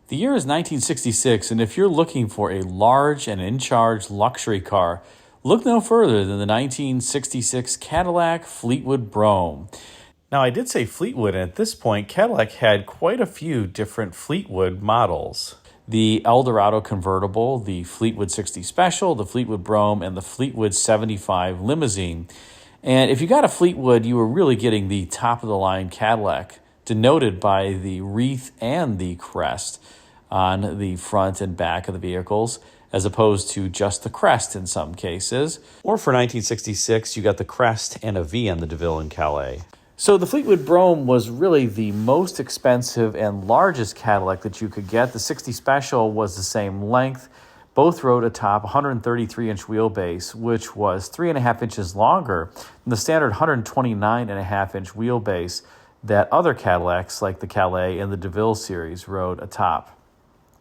The year is 1966, and if you're looking for a large and in-charge luxury car, look no further than the 1966 Cadillac Fleetwood Brougham. Now, I did say Fleetwood, and at this point, Cadillac had quite a few different Fleetwood models. The Eldorado convertible, the Fleetwood 60 Special, the Fleetwood Brougham, and the Fleetwood 75 limousine. And if you got a Fleetwood, you were really getting the top-of-the-line Cadillac, denoted by the wreath and the crest on the front and back of the vehicles, as opposed to just the crest in some cases. Or for 1966, you got the crest and a V on the DeVille and Calais. So the Fleetwood Brougham was really the most expensive and largest Cadillac that you could get. The 60 Special was the same length. Both rode atop 133-inch wheelbase, which was 3.5 inches longer than the standard 129.5-inch wheelbase that other Cadillacs like the Calais and the DeVille series rode atop.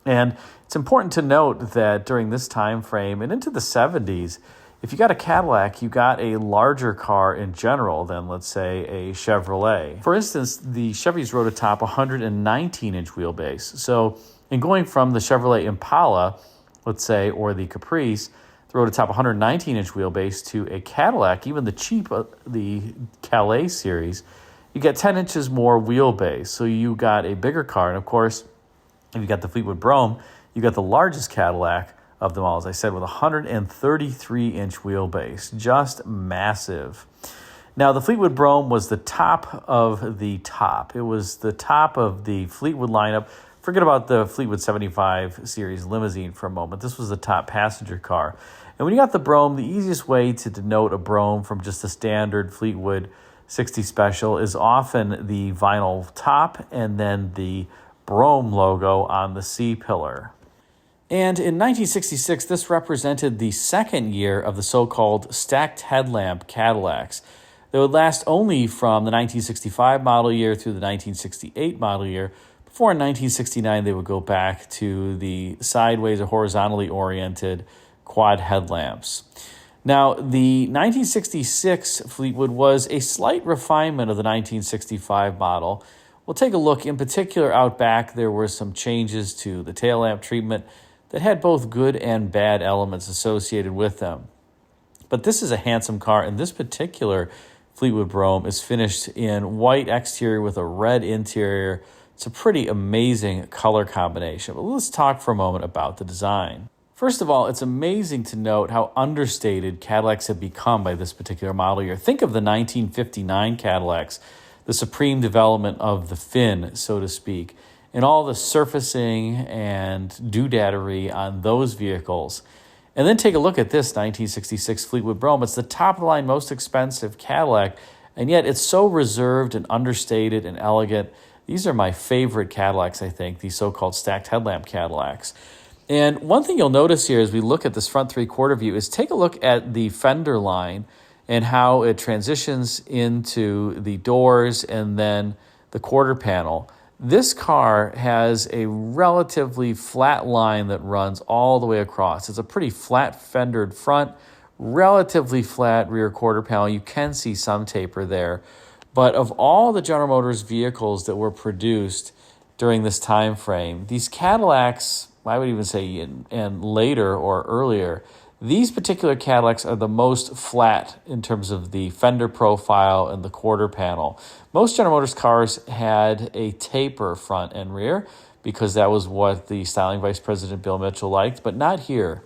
And it's important to note that during this time frame and into the 70s, if you got a Cadillac, you got a larger car in general than, let's say, a Chevrolet. For instance, the Chevys rode atop 119-inch wheelbase. So in going from the Chevrolet Impala, let's say, or the Caprice, that rode atop 119-inch wheelbase to a Cadillac, even the cheap, the Calais series, you get 10 inches more wheelbase, so you got a bigger car. And of course, if you got the Fleetwood Brougham, you got the largest Cadillac of them all, as I said, with 133-inch wheelbase. Just massive. Now, the Fleetwood Brougham was the top of the top. It was the top of the Fleetwood lineup. Forget about the Fleetwood 75 series limousine for a moment. This was the top passenger car. And when you got the Brougham, the easiest way to denote a Brougham from just a standard Fleetwood 60 Special is often the vinyl top and then the Brougham logo on the C-pillar. And in 1966, this represented the second year of the so-called stacked headlamp Cadillacs. They would last only from the 1965 model year through the 1968 model year. Before in 1969, they would go back to the sideways or horizontally oriented quad headlamps. Now, the 1966 Fleetwood was a slight refinement of the 1965 model. We'll take a look. In particular, out back, there were some changes to the tail lamp treatment that had both good and bad elements associated with them. But this is a handsome car, and this particular Fleetwood Brougham is finished in white exterior with a red interior. It's a pretty amazing color combination. But let's talk for a moment about the design. First of all, it's amazing to note how understated Cadillacs have become by this particular model year. Think of the 1959 Cadillacs, the supreme development of the fin, so to speak, and all the surfacing and doodadery on those vehicles. And then take a look at this 1966 Fleetwood Brougham. It's the top-of-the-line, most expensive Cadillac, and yet it's so reserved and understated and elegant. These are my favorite Cadillacs, I think, these so-called stacked headlamp Cadillacs. And one thing you'll notice here as we look at this front three-quarter view is take a look at the fender line and how it transitions into the doors and then the quarter panel. This car has a relatively flat line that runs all the way across. It's a pretty flat fendered front, relatively flat rear quarter panel. You can see some taper there. But of all the General Motors vehicles that were produced during this time frame, these Cadillacs, I would even say and later or earlier, these particular Cadillacs are the most flat in terms of the fender profile and the quarter panel. Most General Motors cars had a taper front and rear because that was what the styling vice president Bill Mitchell liked, but not here.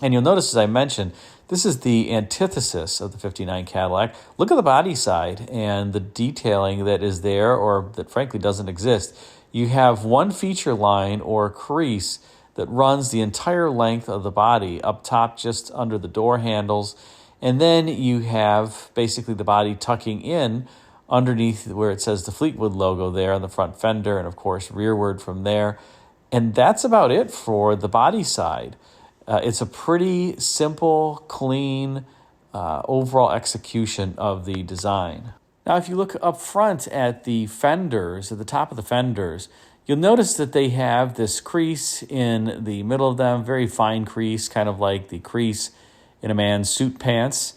And you'll notice, as I mentioned, this is the antithesis of the 59 Cadillac. Look at the body side and the detailing that is there or that frankly doesn't exist. You have one feature line or crease that runs the entire length of the body up top just under the door handles. And then you have basically the body tucking in underneath where it says the Fleetwood logo there on the front fender and, of course, rearward from there. And that's about it for the body side. It's a pretty simple, clean, overall execution of the design. Now, if you look up front at the fenders, at the top of the fenders, you'll notice that they have this crease in the middle of them, very fine crease, kind of like the crease in a man's suit pants.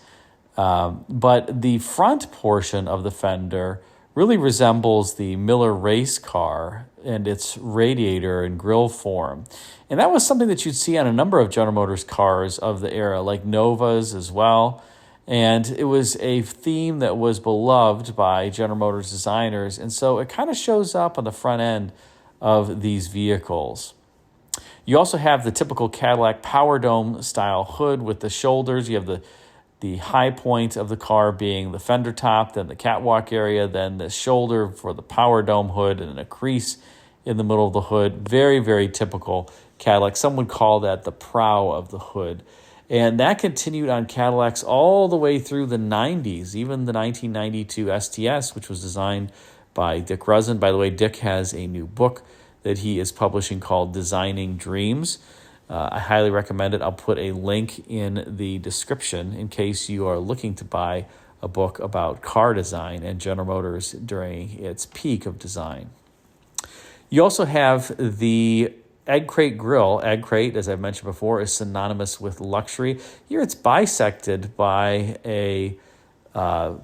But the front portion of the fender really resembles the Miller race car and its radiator and grille form. And that was something that you'd see on a number of General Motors cars of the era, like Novas as well. And it was a theme that was beloved by General Motors designers. And so it kind of shows up on the front end of these vehicles. You also have the typical Cadillac Power Dome style hood with the shoulders. You have the high point of the car being the fender top, then the catwalk area, then the shoulder for the Power Dome hood, and a crease in the middle of the hood. Very, very typical Cadillac. Some would call that the prow of the hood. And that continued on Cadillacs all the way through the 90s, even the 1992 STS, which was designed by Dick Ruzzin. By the way, Dick has a new book that he is publishing called Designing Dreams. I highly recommend it. I'll put a link in the description in case you are looking to buy a book about car design and General Motors during its peak of design. You also have the egg crate grille. Egg crate, as I've mentioned before, is synonymous with luxury. Here it's bisected by a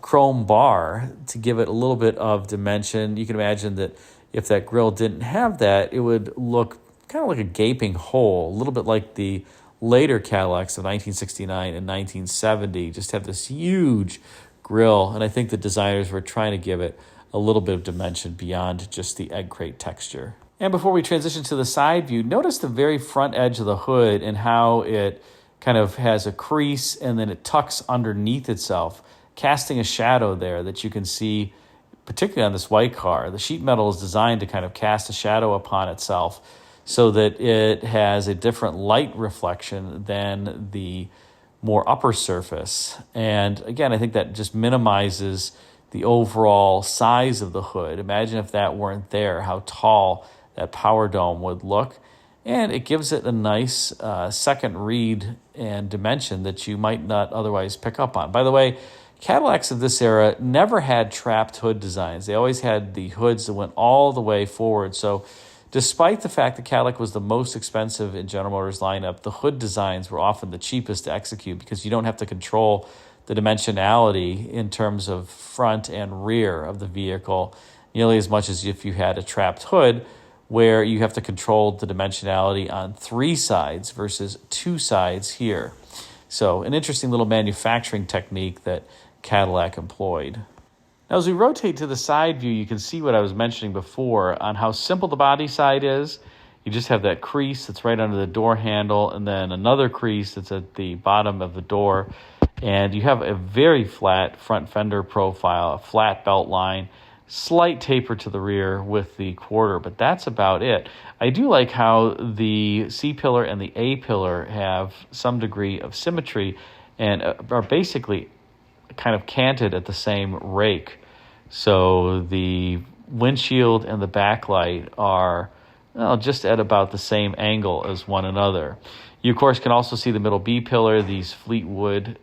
chrome bar to give it a little bit of dimension. You can imagine that if that grille didn't have that, it would look kind of like a gaping hole, a little bit like the later Cadillacs of 1969 and 1970, just have this huge grille. And I think the designers were trying to give it a little bit of dimension beyond just the egg crate texture. And before we transition to the side view, notice the very front edge of the hood and how it kind of has a crease and then it tucks underneath itself, casting a shadow there that you can see, particularly on this white car. The sheet metal is designed to kind of cast a shadow upon itself so that it has a different light reflection than the more upper surface. And again, I think that just minimizes the overall size of the hood. Imagine if that weren't there, how tall that power dome would look. And it gives it a nice second read and dimension that you might not otherwise pick up on. By the way, Cadillacs of this era never had trapped hood designs. They always had the hoods that went all the way forward. So despite the fact that Cadillac was the most expensive in General Motors lineup, the hood designs were often the cheapest to execute because you don't have to control the dimensionality in terms of front and rear of the vehicle nearly as much as if you had a trapped hood, where you have to control the dimensionality on three sides versus two sides here. So an interesting little manufacturing technique that Cadillac employed. Now, as we rotate to the side view, you can see what I was mentioning before on how simple the body side is. You just have that crease that's right under the door handle and then another crease that's at the bottom of the door. And you have a very flat front fender profile, a flat belt line, slight taper to the rear with the quarter, but that's about it. I do like how the C-pillar and the A-pillar have some degree of symmetry and are basically kind of canted at the same rake. So the windshield and the backlight are just at about the same angle as one another. You, of course, can also see the middle B-pillar. These Fleetwood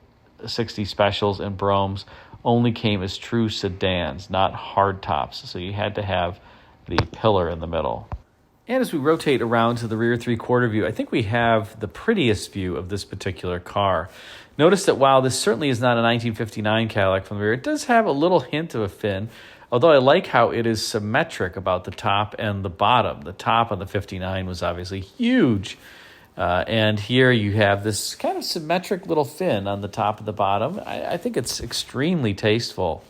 60 Specials and Broughams only came as true sedans, not hardtops. So you had to have the pillar in the middle. And as we rotate around to the rear three-quarter view, I think we have the prettiest view of this particular car. Notice that while this certainly is not a 1959 Cadillac from the rear, it does have a little hint of a fin, although I like how it is symmetric about the top and the bottom. The top on the 59 was obviously huge. And here you have this kind of symmetric little fin on the top and the bottom. I think it's extremely tasteful.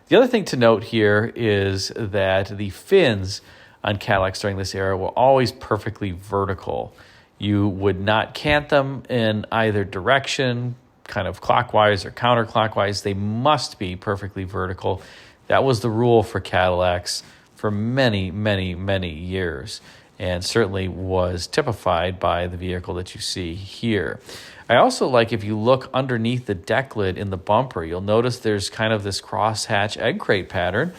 The other thing to note here is that the fins on Cadillacs during this era were always perfectly vertical. You would not cant them in either direction, kind of clockwise or counterclockwise. They must be perfectly vertical. That was the rule for Cadillacs for many, many, many years, and certainly was typified by the vehicle that you see here. I also like, if you look underneath the deck lid in the bumper, you'll notice there's kind of this crosshatch egg crate pattern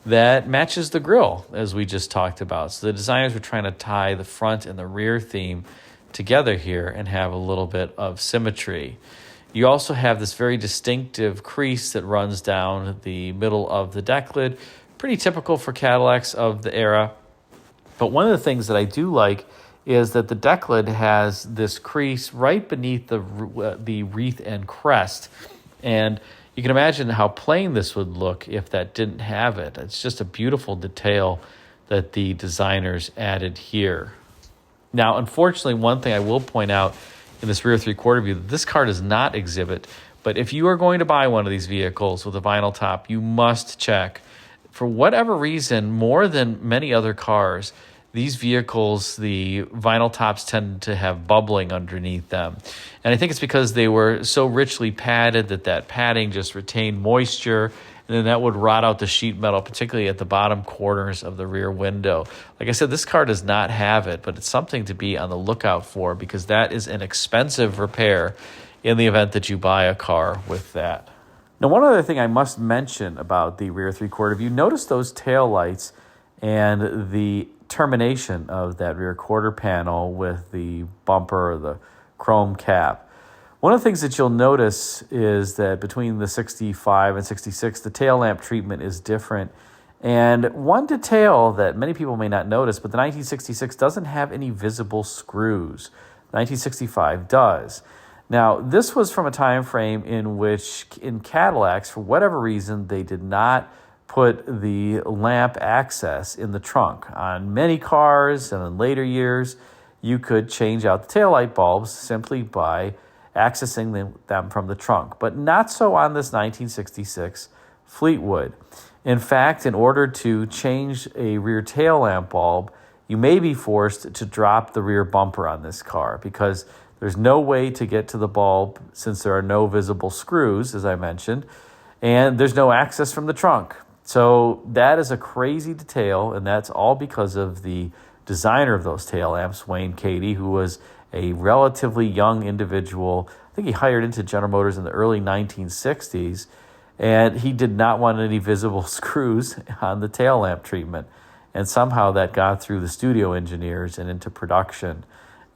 that matches the grille, as we just talked about. So the designers were trying to tie the front and the rear theme together here and have a little bit of symmetry. You also have this very distinctive crease that runs down the middle of the deck lid, pretty typical for Cadillacs of the era. But one of the things that I do like is that the deck lid has this crease right beneath the wreath and crest. And You can imagine how plain this would look if that didn't have it. It's just a beautiful detail that the designers added here. Now, unfortunately, one thing I will point out in this rear three-quarter view, this car does not exhibit, but if you are going to buy one of these vehicles with a vinyl top, you must check. For whatever reason, more than many other cars, these vehicles, the vinyl tops tend to have bubbling underneath them. And I think it's because they were so richly padded that padding just retained moisture, and then that would rot out the sheet metal, particularly at the bottom corners of the rear window. Like I said, this car does not have it, but it's something to be on the lookout for because that is an expensive repair in the event that you buy a car with that. Now, one other thing I must mention about the rear three-quarter view, notice those tail lights and the termination of that rear quarter panel with the bumper or the chrome cap. One of the things that you'll notice is that between the 65 and 66, the tail lamp treatment is different. And one detail that many people may not notice, but the 1966 doesn't have any visible screws. The 1965 does. Now, this was from a time frame in which in Cadillacs, for whatever reason, they did not put the lamp access in the trunk. On many cars and in later years, you could change out the taillight bulbs simply by accessing them from the trunk, but not so on this 1966 Fleetwood. In fact, in order to change a rear tail lamp bulb, you may be forced to drop the rear bumper on this car because there's no way to get to the bulb since there are no visible screws, as I mentioned, and there's no access from the trunk. So that is a crazy detail, and that's all because of the designer of those tail lamps, Wayne Cady, who was a relatively young individual. I think he hired into General Motors in the early 1960s, and he did not want any visible screws on the tail lamp treatment. And somehow that got through the studio engineers and into production.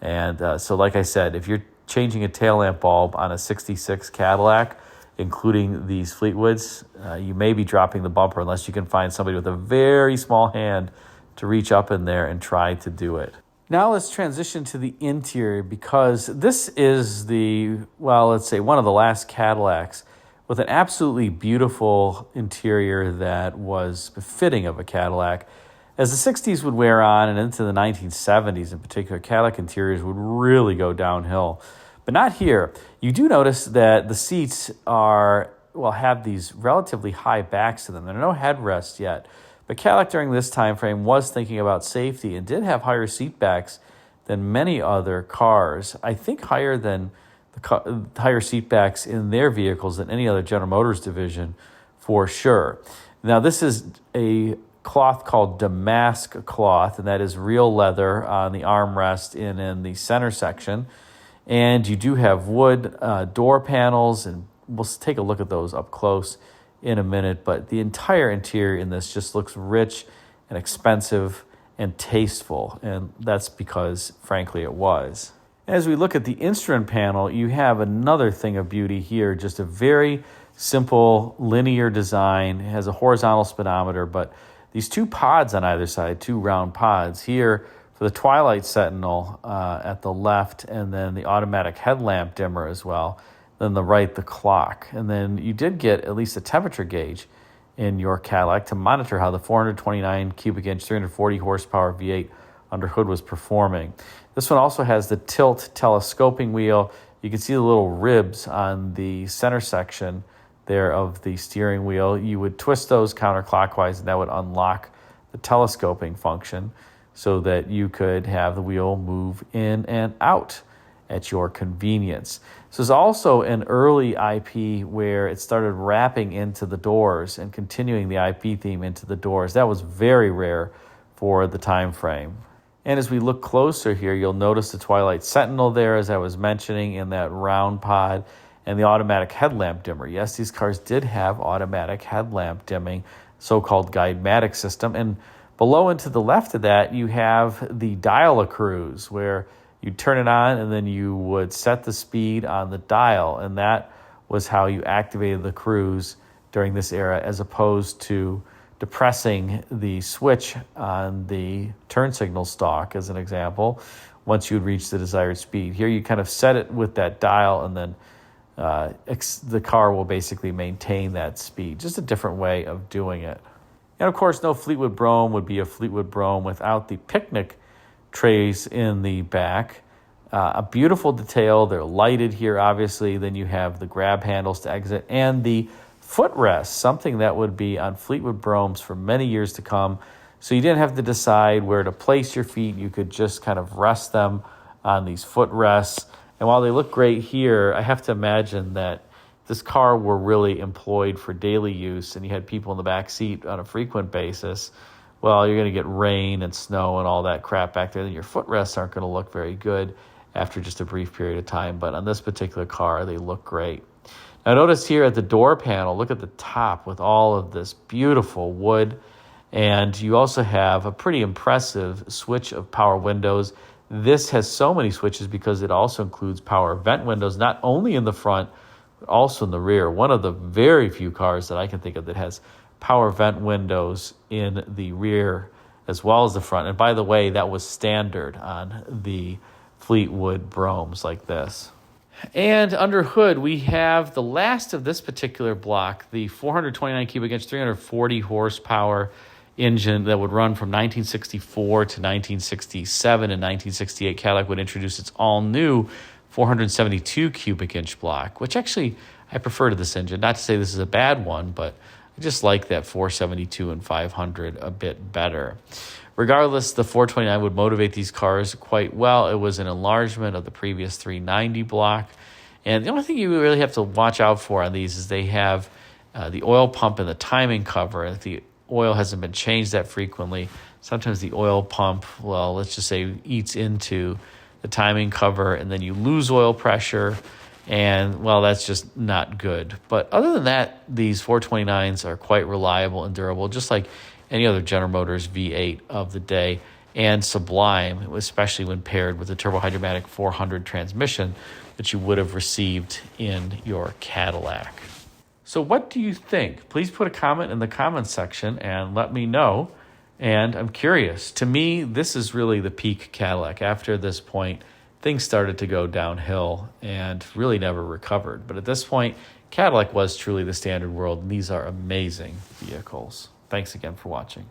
And so like I said, if you're changing a tail lamp bulb on a 66 Cadillac, including these Fleetwoods, you may be dropping the bumper unless you can find somebody with a very small hand to reach up in there and try to do it. Now let's transition to the interior because this is let's say one of the last Cadillacs with an absolutely beautiful interior that was befitting of a Cadillac. As the 60s would wear on and into the 1970s in particular, Cadillac interiors would really go downhill. But not here. You do notice that the seats have these relatively high backs to them. There are no headrests yet. But Cadillac during this time frame was thinking about safety and did have higher seat backs than many other cars. I think higher than higher seat backs in their vehicles than any other General Motors division for sure. Now this is a cloth called damask cloth, and that is real leather on the armrest and in the center section. And you do have wood door panels, and we'll take a look at those up close in a minute. But the entire interior in this just looks rich and expensive and tasteful, and that's because, frankly, it was. As we look at the instrument panel, you have another thing of beauty here, just a very simple linear design. It has a horizontal speedometer, but these two pods on either side, two round pods here for the Twilight Sentinel at the left, and then the automatic headlamp dimmer as well. Then the right, the clock. And then you did get at least a temperature gauge in your Cadillac to monitor how the 429 cubic inch, 340 horsepower V8 underhood was performing. This one also has the tilt telescoping wheel. You can see the little ribs on the center section there of the steering wheel. You would twist those counterclockwise, and that would unlock the telescoping function so that you could have the wheel move in and out at your convenience. This is also an early IP where it started wrapping into the doors and continuing the IP theme into the doors. That was very rare for the time frame. And as we look closer here, you'll notice the Twilight Sentinel there, as I was mentioning, in that round pod, and the automatic headlamp dimmer. Yes, these cars did have automatic headlamp dimming, so-called Guidematic system. And below and to the left of that, you have the dial-a-cruise, where you turn it on and then you would set the speed on the dial. And that was how you activated the cruise during this era, as opposed to depressing the switch on the turn signal stalk, as an example, once you'd reach the desired speed. Here you kind of set it with that dial and then the car will basically maintain that speed. Just a different way of doing it. And of course, no Fleetwood Brougham would be a Fleetwood Brougham without the picnic trays in the back. A beautiful detail. They're lighted here, obviously. Then you have the grab handles to exit and the footrest, something that would be on Fleetwood Broughams for many years to come. So you didn't have to decide where to place your feet. You could just kind of rest them on these footrests. And while they look great here, I have to imagine that this car were really employed for daily use and you had people in the back seat on a frequent basis, well, you're going to get rain and snow and all that crap back there. Then your footrests aren't going to look very good after just a brief period of time. But on this particular car, they look great. Now notice here at the door panel, look at the top with all of this beautiful wood. And you also have a pretty impressive switch of power windows. This has so many switches because it also includes power vent windows, not only in the front, but also in the rear. One of the very few cars that I can think of that has power vent windows in the rear as well as the front. And by the way, that was standard on the Fleetwood Broughams like this. And under hood, we have the last of this particular block, the 429 cubic inch, 340 horsepower engine that would run from 1964 to 1967. And 1968, Cadillac would introduce its all-new 472 cubic inch block, which actually I prefer to this engine. Not to say this is a bad one, but I just like that 472 and 500 a bit better. Regardless, the 429 would motivate these cars quite well. It was an enlargement of the previous 390 block. And the only thing you really have to watch out for on these is they have the oil pump and the timing cover. If the oil hasn't been changed that frequently, sometimes the oil pump, well, let's just say eats into the timing cover and then you lose oil pressure. And, well, that's just not good. But other than that, these 429s are quite reliable and durable, just like any other General Motors V8 of the day, and sublime, especially when paired with the turbo-hydromatic 400 transmission that you would have received in your Cadillac. So what do you think? Please put a comment in the comments section and let me know. And I'm curious. To me, this is really the peak Cadillac. After this point, things started to go downhill and really never recovered. But at this point, Cadillac was truly the standard world, and these are amazing vehicles. Thanks again for watching.